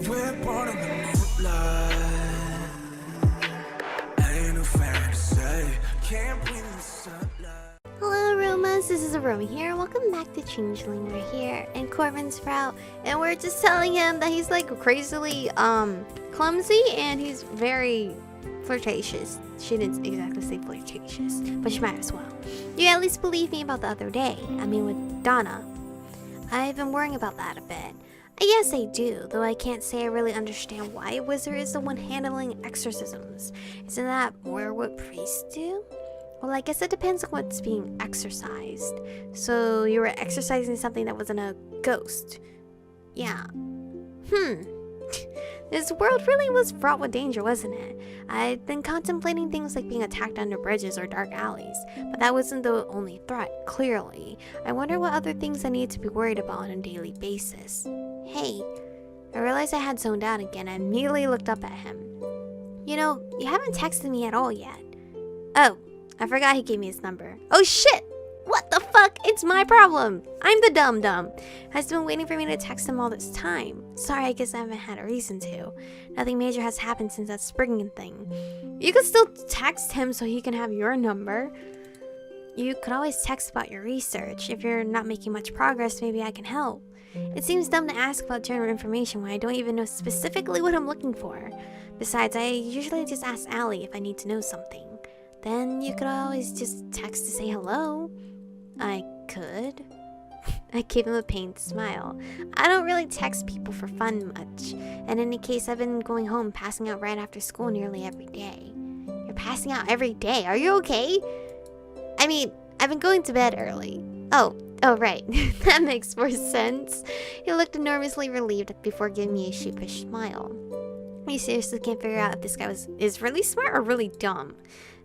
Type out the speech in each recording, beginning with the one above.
We're born in the moonlight. Ain't no fantasy. Can't breathe in the sunlight. Hello Aromas, this is Aromie here. Welcome back to Changeling. We're here in Corvin's route and we're just telling him that he's like crazily clumsy and he's very flirtatious. She didn't exactly say flirtatious, but she might as well. You at least believe me about the other day. I mean with Donna. I've been worrying about that a bit. I guess I do, though I can't say I really understand why a wizard is the one handling exorcisms. Isn't that more what priests do? Well, I guess it depends on what's being exorcised. So you were exorcising something that wasn't a ghost. Yeah. This world really was fraught with danger, wasn't it? I'd been contemplating things like being attacked under bridges or dark alleys, but that wasn't the only threat, clearly. I wonder what other things I need to be worried about on a daily basis. Hey, I realized I had zoned out again and immediately looked up at him. You know, you haven't texted me at all yet. Oh, I forgot he gave me his number. Oh shit! What the fuck? It's my problem! I'm the dum-dum. Has been waiting for me to text him all this time. Sorry, I guess I haven't had a reason to. Nothing major has happened since that springing thing. You could still text him so he can have your number. You could always text about your research. If you're not making much progress, maybe I can help. It seems dumb to ask about general information when I don't even know specifically what I'm looking for. Besides, I usually just ask Allie if I need to know something. Then you could always just text to say hello. I could. I gave him a pained smile. I don't really text people for fun much. In any case, I've been going home passing out right after school nearly every day. You're passing out every day? Are you okay? I mean, I've been going to bed early. Oh, right. That makes more sense. He looked enormously relieved before giving me a sheepish smile. I seriously can't figure out if this guy is really smart or really dumb.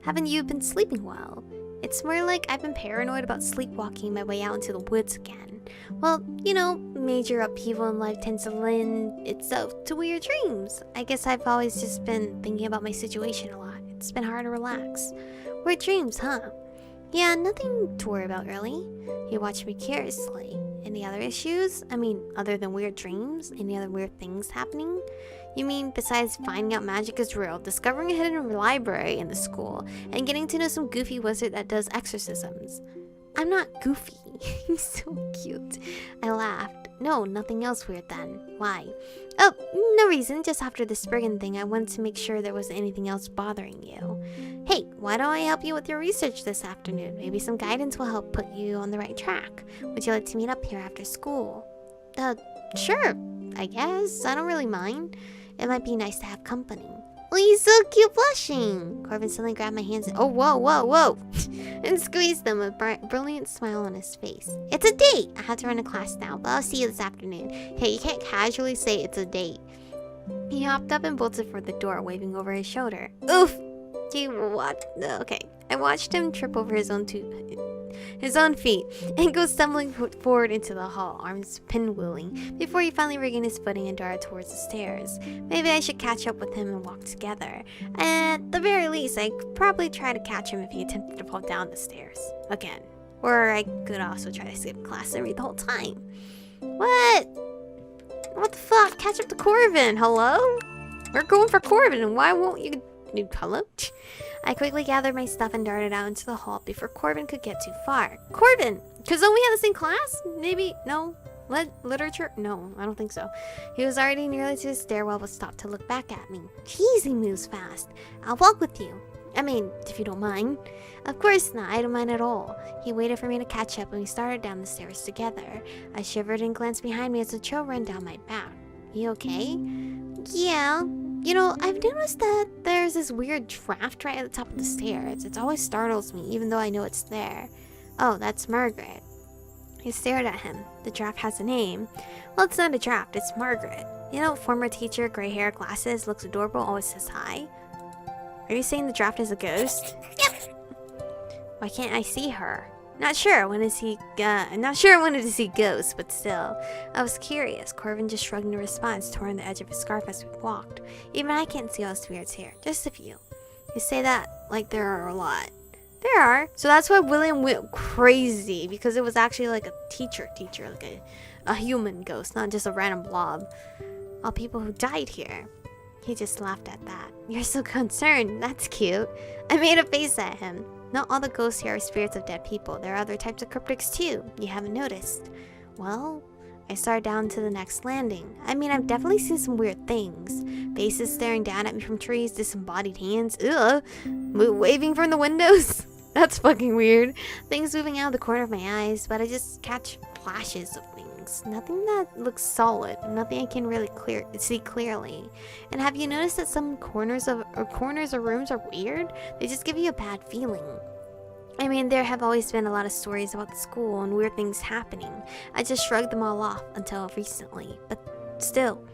Haven't you been sleeping well? It's more like I've been paranoid about sleepwalking my way out into the woods again. Well, you know, major upheaval in life tends to lend itself to weird dreams. I guess I've always just been thinking about my situation a lot. It's been hard to relax. Weird dreams, huh? Yeah, nothing to worry about really. He watched me curiously. Any other issues? I mean, other than weird dreams? Any other weird things happening? You mean besides finding out magic is real, discovering a hidden library in the school, and getting to know some goofy wizard that does exorcisms? I'm not goofy. He's so cute. I laughed. No, nothing else weird then. Why? Oh, no reason. Just after the Spriggan thing, I wanted to make sure there wasn't anything else bothering you. Hey, why don't I help you with your research this afternoon? Maybe some guidance will help put you on the right track. Would you like to meet up here after school? Sure, I guess. I don't really mind. It might be nice to have company. Oh, he's so cute blushing. Corvin suddenly grabbed my hands and whoa, and squeezed them with a brilliant smile on his face. It's a date. I have to run to class now, but I'll see you this afternoon. Hey, you can't casually say it's a date. He hopped up and bolted for the door, waving over his shoulder. Oof! Okay. I watched him trip over his own feet and go stumbling forward into the hall, arms pinwheeling, before he finally regained his footing and darted towards the stairs. Maybe I should catch up with him and walk together. At the very least, I could probably try to catch him if he attempted to fall down the stairs again. Or I could also try to skip class and read the whole time. What? What the fuck? Catch up to Corvin. Hello? We're going for Corvin, and why won't you... Hello? I quickly gathered my stuff and darted out into the hall before Corvin could get too far. Corvin! Because don't we have the same class? Maybe? No? Literature? No, I don't think so. He was already nearly to the stairwell but stopped to look back at me. Jeez, he moves fast. I'll walk with you. I mean, if you don't mind. Of course not, I don't mind at all. He waited for me to catch up and we started down the stairs together. I shivered and glanced behind me as a chill ran down my back. You okay? Yeah. You know, I've noticed that there's this weird draft right at the top of the stairs. It always startles me, even though I know it's there. Oh, that's Margaret. I stared at him. The draft has a name. Well, it's not a draft, it's Margaret. You know, former teacher, gray hair, glasses, looks adorable, always says hi. Are you saying the draft is a ghost? Yep. Why can't I see her? Not sure I wanted to see ghosts, but still. I was curious. Corvin just shrugged in response, toward the edge of his scarf as we walked. Even I can't see all the spirits here. Just a few. You say that like there are a lot. There are. So that's why William went crazy, because it was actually like a teacher, like a human ghost, not just a random blob. All people who died here. He just laughed at that. You're so concerned. That's cute. I made a face at him. Not all the ghosts here are spirits of dead people. There are other types of cryptics too. You haven't noticed. Well, I started down to the next landing. I mean, I've definitely seen some weird things. Faces staring down at me from trees, disembodied hands. Ugh. Waving from the windows. That's fucking weird. Things moving out of the corner of my eyes, but I just catch flashes of things. Nothing that looks solid. Nothing I can really see clearly. And have you noticed that some corners or rooms are weird? They just give you a bad feeling. I mean, there have always been a lot of stories about the school and weird things happening. I just shrugged them all off until recently. But still,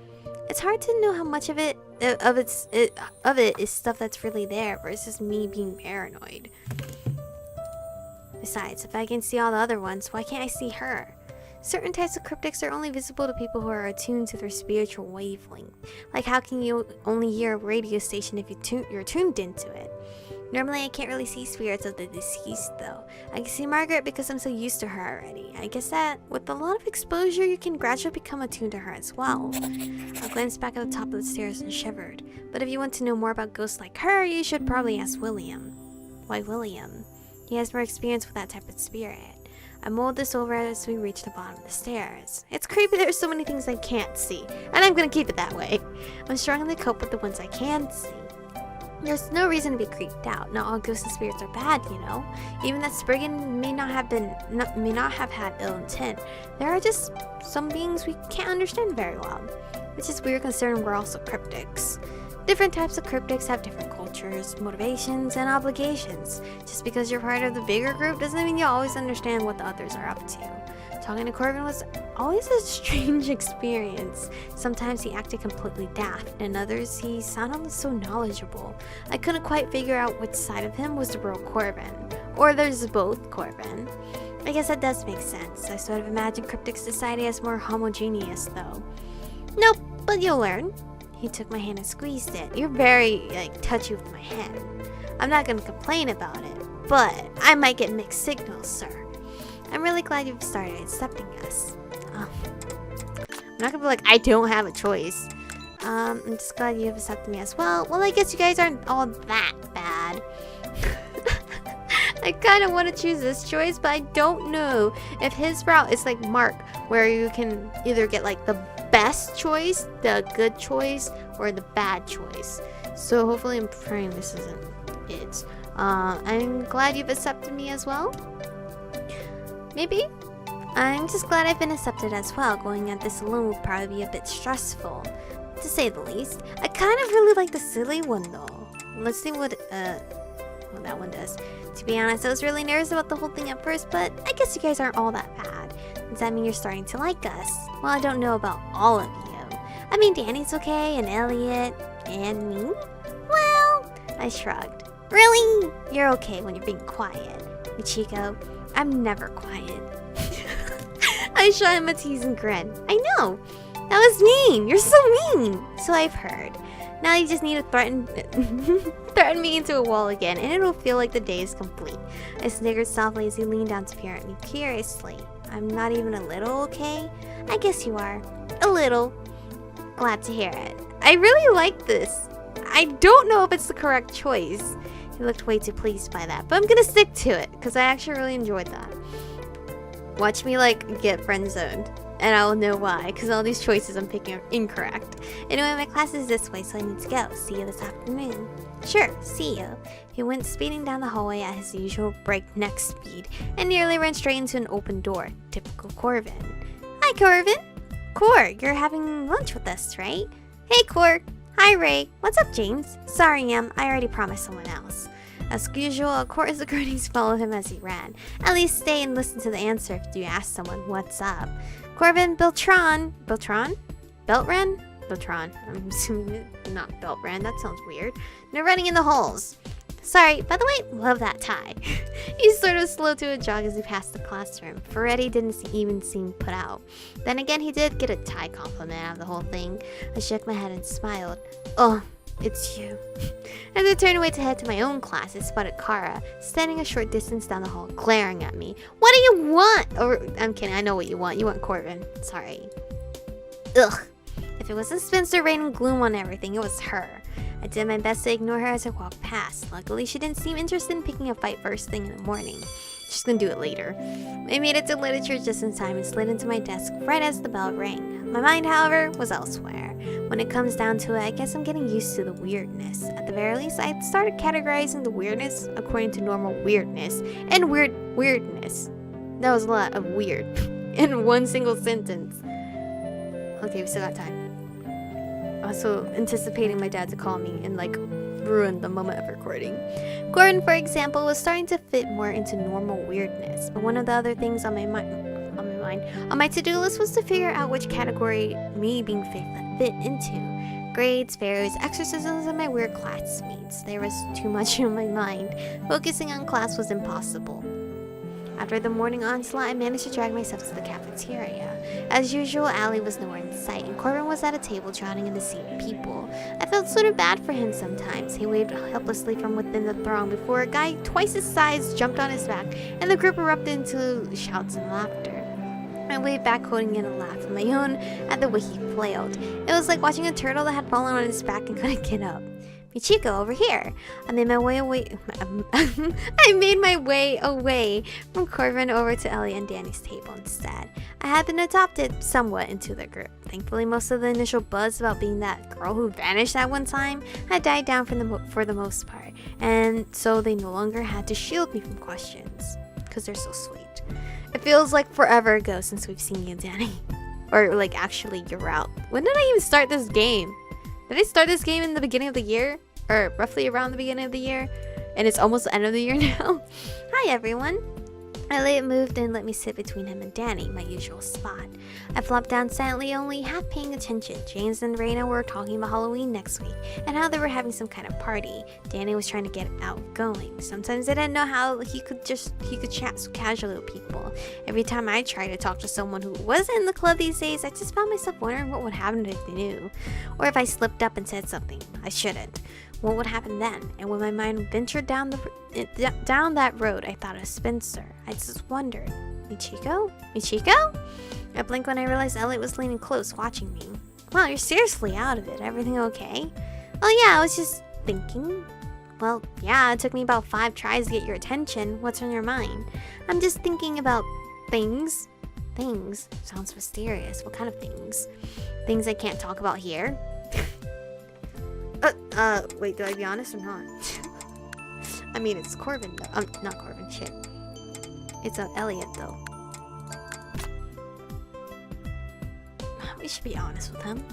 it's hard to know how much of it is stuff that's really there versus me being paranoid. Besides, if I can see all the other ones, why can't I see her? Certain types of cryptics are only visible to people who are attuned to their spiritual wavelength. Like, how can you only hear a radio station if you're tuned into it? Normally, I can't really see spirits of the deceased, though. I can see Margaret because I'm so used to her already. I guess that with a lot of exposure, you can gradually become attuned to her as well. I glanced back at the top of the stairs and shivered. But if you want to know more about ghosts like her, you should probably ask William. Why William? He has more experience with that type of spirit. I mulled this over as we reached the bottom of the stairs. It's creepy there's so many things I can't see, and I'm gonna keep it that way. I'm struggling to cope with the ones I can see. There's no reason to be creeped out. Not all ghosts and spirits are bad, you know. Even that Spriggan may not have had ill intent. There are just some beings we can't understand very well. Which is weird considering we're also cryptics. Different types of cryptics have different cultures, motivations, and obligations. Just because you're part of the bigger group doesn't mean you always understand what the others are up to. Talking to Corvin was always a strange experience. Sometimes he acted completely daft, and others he sounded so knowledgeable. I couldn't quite figure out which side of him was the real Corvin. Or there's both Corvin. I guess that does make sense. I sort of imagine cryptic society as more homogeneous though. Nope, but you'll learn. He took my hand and squeezed it. You're very, touchy with my hand. I'm not gonna complain about it, but I might get mixed signals, sir. I'm really glad you've started accepting us. I'm not gonna be like, I don't have a choice. I'm just glad you have accepted me as well. Well, I guess you guys aren't all that bad. I kind of want to choose this choice, but I don't know if his route is like Mark, where you can either get like the best choice, the good choice, or the bad choice. So hopefully I'm praying this isn't it. I'm glad you've accepted me as well. Maybe? I'm just glad I've been accepted as well. Going at this alone would probably be a bit stressful, to say the least. I kind of really like the silly one though. Let's see what that one does. To be honest, I was really nervous about the whole thing at first, but I guess you guys aren't all that bad. Does that mean you're starting to like us? Well, I don't know about all of you. I mean, Danny's okay, and Elliot, and me? Well, I shrugged. Really? You're okay when you're being quiet. Michiko, I'm never quiet. I shot him a tease and grin. I know. That was mean. You're so mean. So I've heard. Now you just need to threaten me into a wall again, and it'll feel like the day is complete. I sniggered softly as he leaned down to peer at me curiously. I'm not even a little okay? I guess you are. A little. Glad to hear it. I really like this. I don't know if it's the correct choice. He looked way too pleased by that, but I'm gonna stick to it, because I actually really enjoyed that. Watch me, get friend-zoned. And I will know why, because all these choices I'm picking are incorrect. Anyway, my class is this way, so I need to go. See you this afternoon. Sure, see you. He went speeding down the hallway at his usual breakneck speed, and nearly ran straight into an open door. Typical Corvin. Hi, Corvin. Cor, you're having lunch with us, right? Hey, Cor. Hi, Ray. What's up, James? Sorry, Em. I already promised someone else. As usual, of course, the grannies followed him as he ran. At least stay and listen to the answer if you ask someone what's up. Corvin, Beltran. Beltran? Beltran? Beltran. I'm assuming not Beltran. That sounds weird. No running in the holes. Sorry, by the way, love that tie. He sort of slowed to a jog as he passed the classroom. Ferretti didn't even seem put out. Then again, he did get a tie compliment out of the whole thing. I shook my head and smiled. Oh, it's you. As I turned away to head to my own class, I spotted Kara, standing a short distance down the hall, glaring at me. What do you want? Or, I'm kidding, I know what you want. You want Corvin. Sorry. Ugh. If it wasn't Spencer raining gloom on everything, it was her. I did my best to ignore her as I walked past. Luckily, she didn't seem interested in picking a fight first thing in the morning. She's gonna do it later. I made it to literature just in time and slid into my desk right as the bell rang. My mind, however, was elsewhere. When it comes down to it, I guess I'm getting used to the weirdness. At the very least, I started categorizing the weirdness according to normal weirdness and weirdness. That was a lot of weird in one single sentence. Okay, we still got time. Also anticipating my dad to call me and like ruin the moment of recording. Corvin, for example, was starting to fit more into normal weirdness, but one of the other things on my to-do list was to figure out which category me being fit into. Grades, fairs, exorcisms, and my weird classmates. There was too much in my mind. Focusing on class was impossible. After the morning onslaught, I managed to drag myself to the cafeteria. As usual, Allie was nowhere in sight, and Corvin was at a table drowning in the sea of people. I felt sort of bad for him sometimes. He waved helplessly from within the throng before a guy twice his size jumped on his back, and the group erupted into shouts and laughter. I waved back, holding in a laugh of my own at the way he flailed. It was like watching a turtle that had fallen on his back and couldn't get up. Michiko, over here. I made my way away. I made my way away from Corvin over to Ellie and Danny's table instead. I had been adopted somewhat into the group. Thankfully, most of the initial buzz about being that girl who vanished at one time had died down for the most part, and so they no longer had to shield me from questions because they're so sweet. It feels like forever ago since we've seen you, Danny, or like actually you're out. When did I even start this game? Did I start this game in the beginning of the year? Or roughly around the beginning of the year? And it's almost the end of the year now? Hi everyone! Elliot moved and let me sit between him and Danny, my usual spot. I flopped down silently, only half paying attention. James and Raina were talking about Halloween next week, and how they were having some kind of party. Danny was trying to get outgoing. Sometimes I didn't know how he could chat so casually with people. Every time I tried to talk to someone who wasn't in the club these days, I just found myself wondering what would happen if they knew. Or if I slipped up and said something I shouldn't. What would happen then? And when my mind ventured down that road, I thought of Spencer. I just wondered, Michiko? Michiko? I blinked when I realized Elliot was leaning close, watching me. Wow, you're seriously out of it. Everything okay? Oh yeah, I was just thinking. Well, yeah, it took me about 5 tries to get your attention. What's on your mind? I'm just thinking about things. Things? Sounds mysterious. What kind of things? Things I can't talk about here? Wait, do I be honest or not? I mean, it's Corvin, though. Not Corvin, shit. It's Elliot, though. We should be honest with him.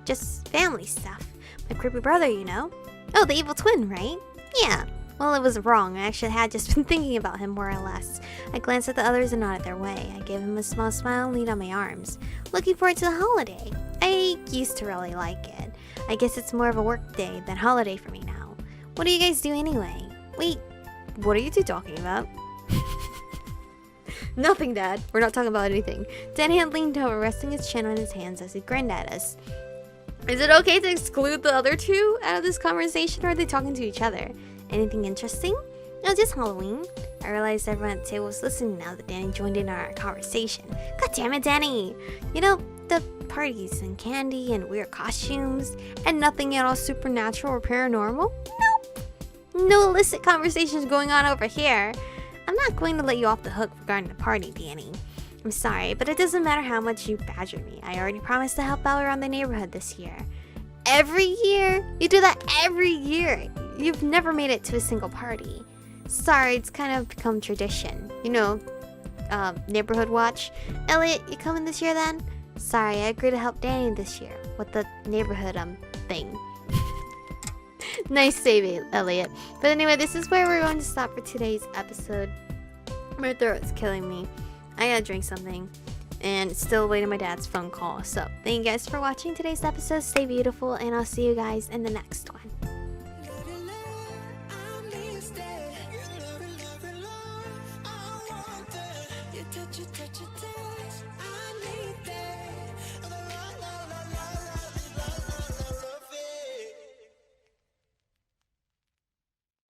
Just family stuff. My creepy brother, you know? Oh, the evil twin, right? Yeah. Well, it was wrong. I actually had just been thinking about him, more or less. I glanced at the others and nodded their way. I gave him a small smile and leaned on my arms. Looking forward to the holiday. I used to really like it. I guess it's more of a work day than holiday for me now. What do you guys do anyway? Wait, what are you two talking about? Nothing, Dad. We're not talking about anything. Danny had leaned over, resting his chin on his hands as he grinned at us. Is it okay to exclude the other two out of this conversation, or are they talking to each other? Anything interesting? No, just Halloween. I realized everyone at the table was listening now that Danny joined in our conversation. God damn it, Danny! You know, the parties and candy and weird costumes, and nothing at all supernatural or paranormal? Nope. No illicit conversations going on over here. I'm not going to let you off the hook regarding the party, Danny. I'm sorry, but it doesn't matter how much you badger me. I already promised to help out around the neighborhood this year. Every year? You do that every year. You've never made it to a single party. Sorry, it's kind of become tradition. You know, neighborhood watch. Elliot, you coming this year then? Sorry, I agreed to help Danny this year with the neighborhood thing. Nice save, Elliot. But anyway, this is where we're going to stop for today's episode. My throat's killing me. I gotta drink something. And still waiting my dad's phone call. So, thank you guys for watching today's episode. Stay beautiful, and I'll see you guys in the next one. Touch it,